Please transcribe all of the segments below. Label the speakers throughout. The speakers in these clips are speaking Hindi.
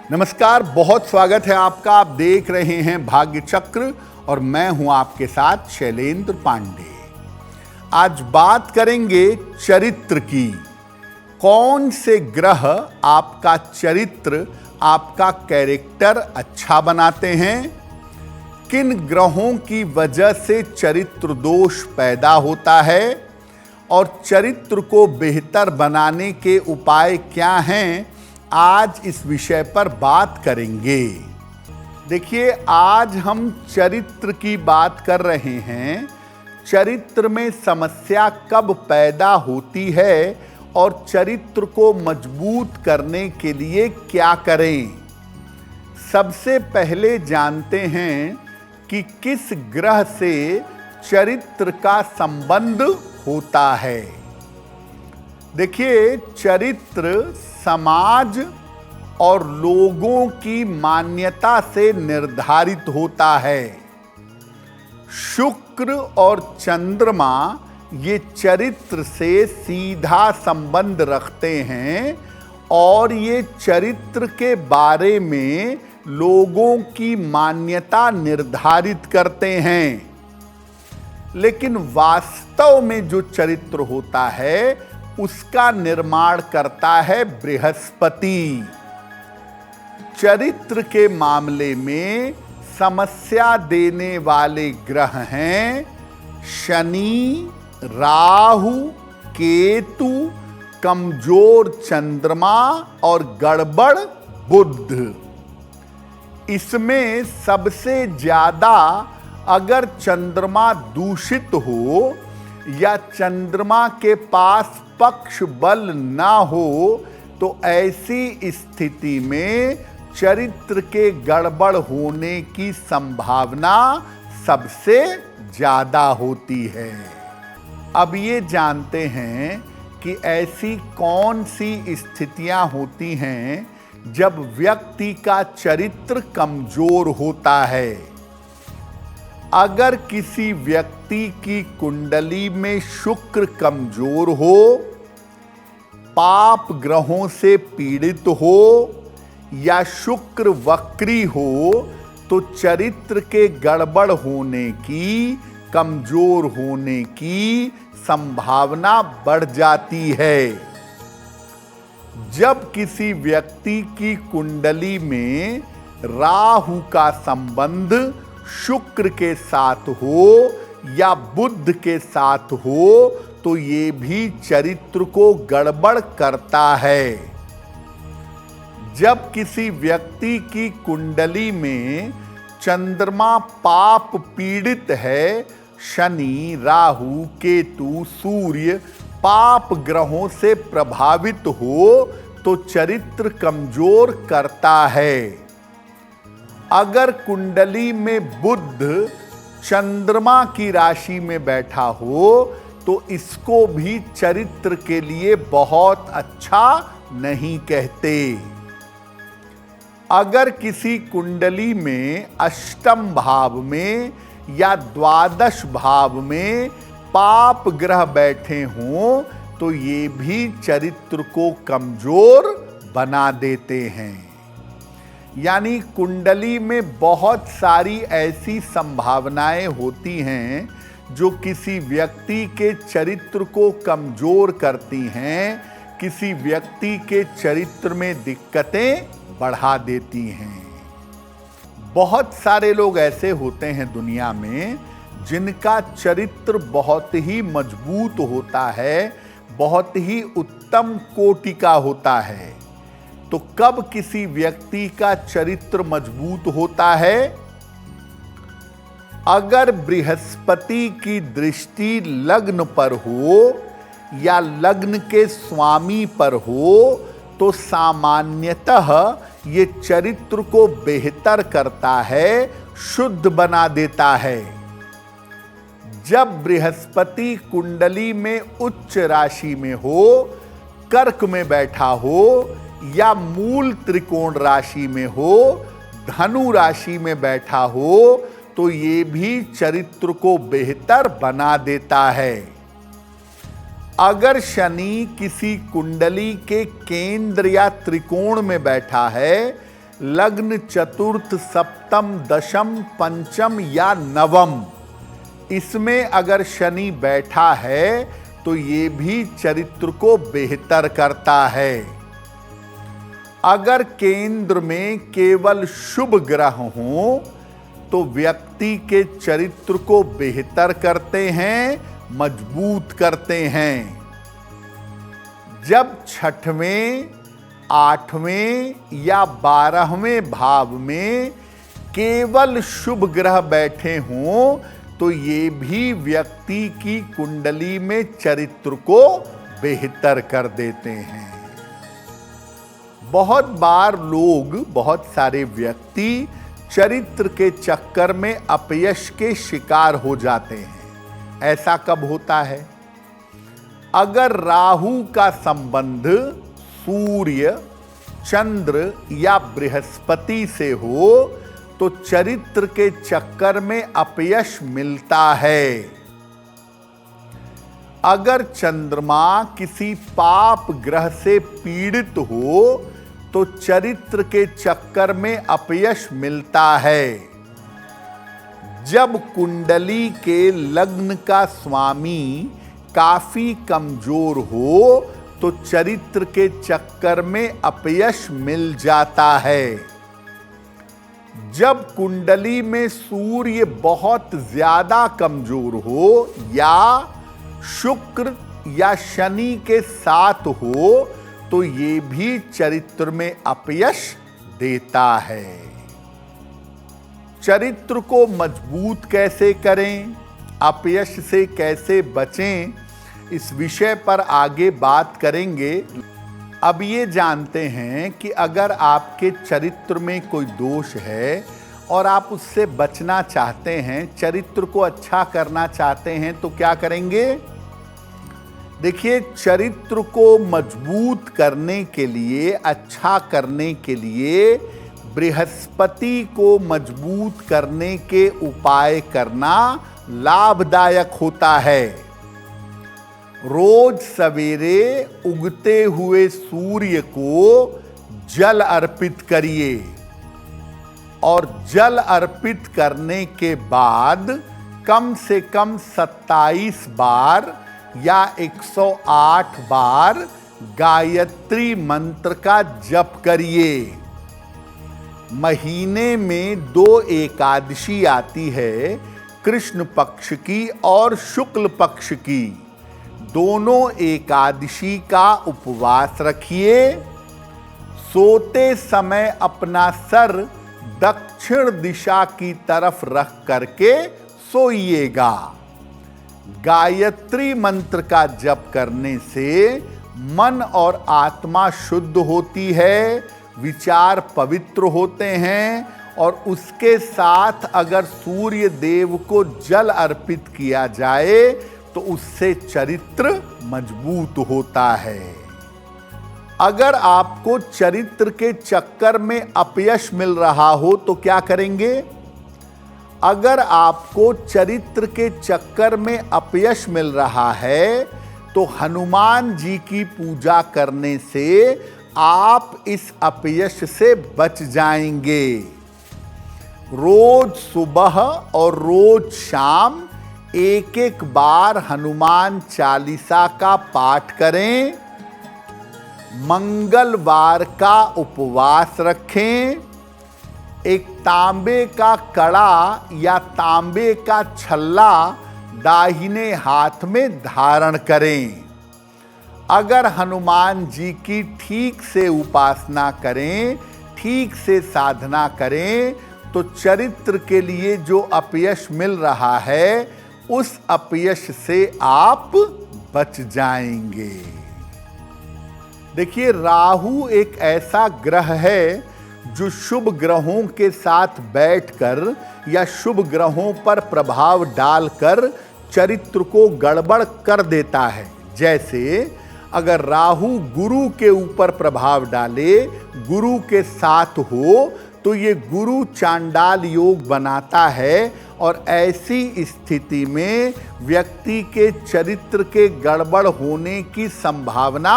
Speaker 1: नमस्कार, बहुत स्वागत है आपका। आप देख रहे हैं भाग्य चक्र और मैं हूं आपके साथ शैलेंद्र पांडे। आज बात करेंगे चरित्र की। कौन से ग्रह आपका चरित्र, आपका कैरेक्टर अच्छा बनाते हैं? किन ग्रहों की वजह से चरित्र दोष पैदा होता है और चरित्र को बेहतर बनाने के उपाय क्या हैं, आज इस विषय पर बात करेंगे। देखिए, आज हम चरित्र की बात कर रहे हैं। चरित्र में समस्या कब पैदा होती है और चरित्र को मजबूत करने के लिए क्या करें। सबसे पहले जानते हैं कि किस ग्रह से चरित्र का संबंध होता है। देखिए, चरित्र समाज और लोगों की मान्यता से निर्धारित होता है। शुक्र और चंद्रमा ये चरित्र से सीधा संबंध रखते हैं और ये चरित्र के बारे में लोगों की मान्यता निर्धारित करते हैं। लेकिन वास्तव में जो चरित्र होता है उसका निर्माण करता है बृहस्पति। चरित्र के मामले में समस्या देने वाले ग्रह हैं शनि, राहु, केतु, कमजोर चंद्रमा और गड़बड़ बुध। इसमें सबसे ज्यादा अगर चंद्रमा दूषित हो या चंद्रमा के पास पक्ष बल ना हो तो ऐसी स्थिति में चरित्र के गड़बड़ होने की संभावना सबसे ज्यादा होती है। अब ये जानते हैं कि ऐसी कौन सी स्थितियां होती हैं जब व्यक्ति का चरित्र कमजोर होता है। अगर किसी व्यक्ति की कुंडली में शुक्र कमजोर हो, पाप ग्रहों से पीड़ित हो या शुक्र वक्री हो तो चरित्र के गड़बड़ होने की, कमजोर होने की संभावना बढ़ जाती है। जब किसी व्यक्ति की कुंडली में राहु का संबंध शुक्र के साथ हो या बुध के साथ हो तो ये भी चरित्र को गड़बड़ करता है। जब किसी व्यक्ति की कुंडली में चंद्रमा पाप पीड़ित है, शनि, राहु, केतु, सूर्य पाप ग्रहों से प्रभावित हो तो चरित्र कमजोर करता है। अगर कुंडली में बुध चंद्रमा की राशि में बैठा हो तो इसको भी चरित्र के लिए बहुत अच्छा नहीं कहते। अगर किसी कुंडली में अष्टम भाव में या द्वादश भाव में पाप ग्रह बैठे हों तो ये भी चरित्र को कमजोर बना देते हैं। यानी कुंडली में बहुत सारी ऐसी संभावनाएं होती हैं जो किसी व्यक्ति के चरित्र को कमजोर करती हैं, किसी व्यक्ति के चरित्र में दिक्कतें बढ़ा देती हैं। बहुत सारे लोग ऐसे होते हैं दुनिया में जिनका चरित्र बहुत ही मजबूत होता है, बहुत ही उत्तम कोटि का होता है। तो कब किसी व्यक्ति का चरित्र मजबूत होता है? अगर बृहस्पति की दृष्टि लग्न पर हो या लग्न के स्वामी पर हो तो सामान्यतः ये चरित्र को बेहतर करता है, शुद्ध बना देता है। जब बृहस्पति कुंडली में उच्च राशि में हो, कर्क में बैठा हो या मूल त्रिकोण राशि में हो, धनु राशि में बैठा हो तो ये भी चरित्र को बेहतर बना देता है। अगर शनि किसी कुंडली के केंद्र या त्रिकोण में बैठा है लग्न चतुर्थ सप्तम दशम पंचम या नवम, इसमें अगर शनि बैठा है तो ये भी चरित्र को बेहतर करता है। अगर केंद्र में केवल शुभ ग्रह हों तो व्यक्ति के चरित्र को बेहतर करते हैं, मजबूत करते हैं। जब छठवें, आठवें या 12वें भाव में केवल शुभ ग्रह बैठे हों तो ये भी व्यक्ति की कुंडली में चरित्र को बेहतर कर देते हैं। बहुत बार लोग, बहुत सारे व्यक्ति चरित्र के चक्कर में अपयश के शिकार हो जाते हैं। ऐसा कब होता है? अगर राहु का संबंध सूर्य, चंद्र या बृहस्पति से हो तो चरित्र के चक्कर में अपयश मिलता है। अगर चंद्रमा किसी पाप ग्रह से पीड़ित हो तो चरित्र के चक्कर में अपयश मिलता है। जब कुंडली के लग्न का स्वामी काफी कमजोर हो तो चरित्र के चक्कर में अपयश मिल जाता है। जब कुंडली में सूर्य बहुत ज्यादा कमजोर हो या शुक्र या शनि के साथ हो तो ये भी चरित्र में अपयश देता है। चरित्र को मजबूत कैसे करें, अपयश से कैसे बचें, इस विषय पर आगे बात करेंगे। अब ये जानते हैं कि अगर आपके चरित्र में कोई दोष है और आप उससे बचना चाहते हैं, चरित्र को अच्छा करना चाहते हैं, तो क्या करेंगे? देखिए, चरित्र को मजबूत करने के लिए, अच्छा करने के लिए बृहस्पति को मजबूत करने के उपाय करना लाभदायक होता है। रोज सवेरे उगते हुए सूर्य को जल अर्पित करिए और जल अर्पित करने के बाद कम से कम 27 बार या 108 बार गायत्री मंत्र का जप करिए। महीने में 2 एकादशी आती है, कृष्ण पक्ष की और शुक्ल पक्ष की। दोनों एकादशी का उपवास रखिए। सोते समय अपना सर दक्षिण दिशा की तरफ रख करके सोइएगा। गायत्री मंत्र का जप करने से मन और आत्मा शुद्ध होती है, विचार पवित्र होते हैं और उसके साथ अगर सूर्य देव को जल अर्पित किया जाए तो उससे चरित्र मजबूत होता है। अगर आपको चरित्र के चक्कर में अपयश मिल रहा हो तो क्या करेंगे? अगर आपको चरित्र के चक्कर में अपयश मिल रहा है तो हनुमान जी की पूजा करने से आप इस अपयश से बच जाएंगे। रोज सुबह और रोज शाम 1-1 बार हनुमान चालीसा का पाठ करें। मंगलवार का उपवास रखें। एक तांबे का कड़ा या तांबे का छल्ला दाहिने हाथ में धारण करें। अगर हनुमान जी की ठीक से उपासना करें, ठीक से साधना करें तो चरित्र के लिए जो अपयश मिल रहा है उस अपयश से आप बच जाएंगे। देखिए, राहु एक ऐसा ग्रह है जो शुभ ग्रहों के साथ बैठकर या शुभ ग्रहों पर प्रभाव डालकर चरित्र को गड़बड़ कर देता है। जैसे अगर राहु गुरु के ऊपर प्रभाव डाले, गुरु के साथ हो तो ये गुरु चांडाल योग बनाता है और ऐसी स्थिति में व्यक्ति के चरित्र के गड़बड़ होने की संभावना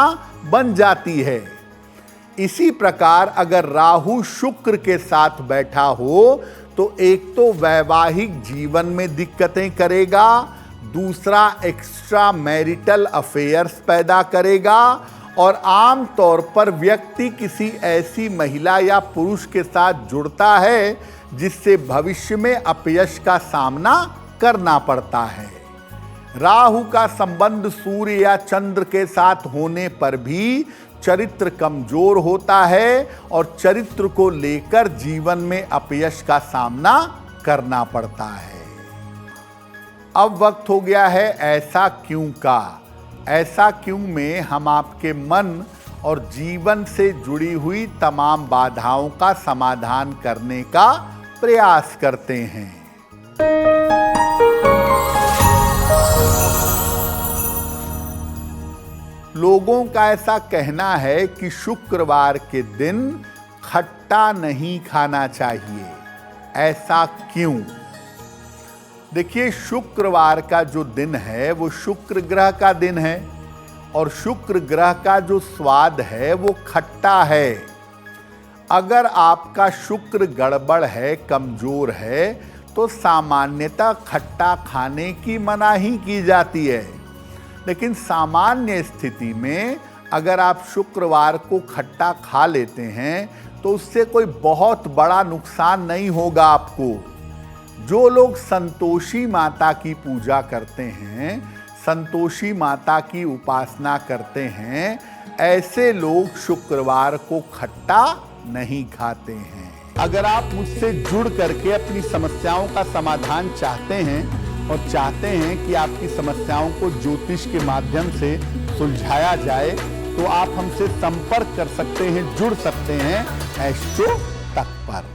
Speaker 1: बन जाती है। इसी प्रकार अगर राहु शुक्र के साथ बैठा हो तो एक तो वैवाहिक जीवन में दिक्कतें करेगा, दूसरा एक्स्ट्रा मैरिटल अफेयर्स पैदा करेगा और आम तौर पर व्यक्ति किसी ऐसी महिला या पुरुष के साथ जुड़ता है जिससे भविष्य में अपयश का सामना करना पड़ता है। राहु का संबंध सूर्य या चंद्र के साथ होने पर भी चरित्र कमजोर होता है और चरित्र को लेकर जीवन में अपयश का सामना करना पड़ता है। अब वक्त हो गया है ऐसा क्यों का। ऐसा क्यों में हम आपके मन और जीवन से जुड़ी हुई तमाम बाधाओं का समाधान करने का प्रयास करते हैं। लोगों का ऐसा कहना है कि शुक्रवार के दिन खट्टा नहीं खाना चाहिए। ऐसा क्यों? देखिए, शुक्रवार का जो दिन है वो शुक्र ग्रह का दिन है और शुक्र ग्रह का जो स्वाद है वो खट्टा है। अगर आपका शुक्र गड़बड़ है, कमजोर है, तो सामान्यतः खट्टा खाने की मनाही की जाती है। लेकिन सामान्य स्थिति में अगर आप शुक्रवार को खट्टा खा लेते हैं तो उससे कोई बहुत बड़ा नुकसान नहीं होगा आपको। जो लोग संतोषी माता की पूजा करते हैं, संतोषी माता की उपासना करते हैं, ऐसे लोग शुक्रवार को खट्टा नहीं खाते हैं। अगर आप मुझसे जुड़ करके अपनी समस्याओं का समाधान चाहते हैं और चाहते हैं कि आपकी समस्याओं को ज्योतिष के माध्यम से सुलझाया जाए तो आप हमसे संपर्क कर सकते हैं, जुड़ सकते हैं एस्ट्रो तक पर।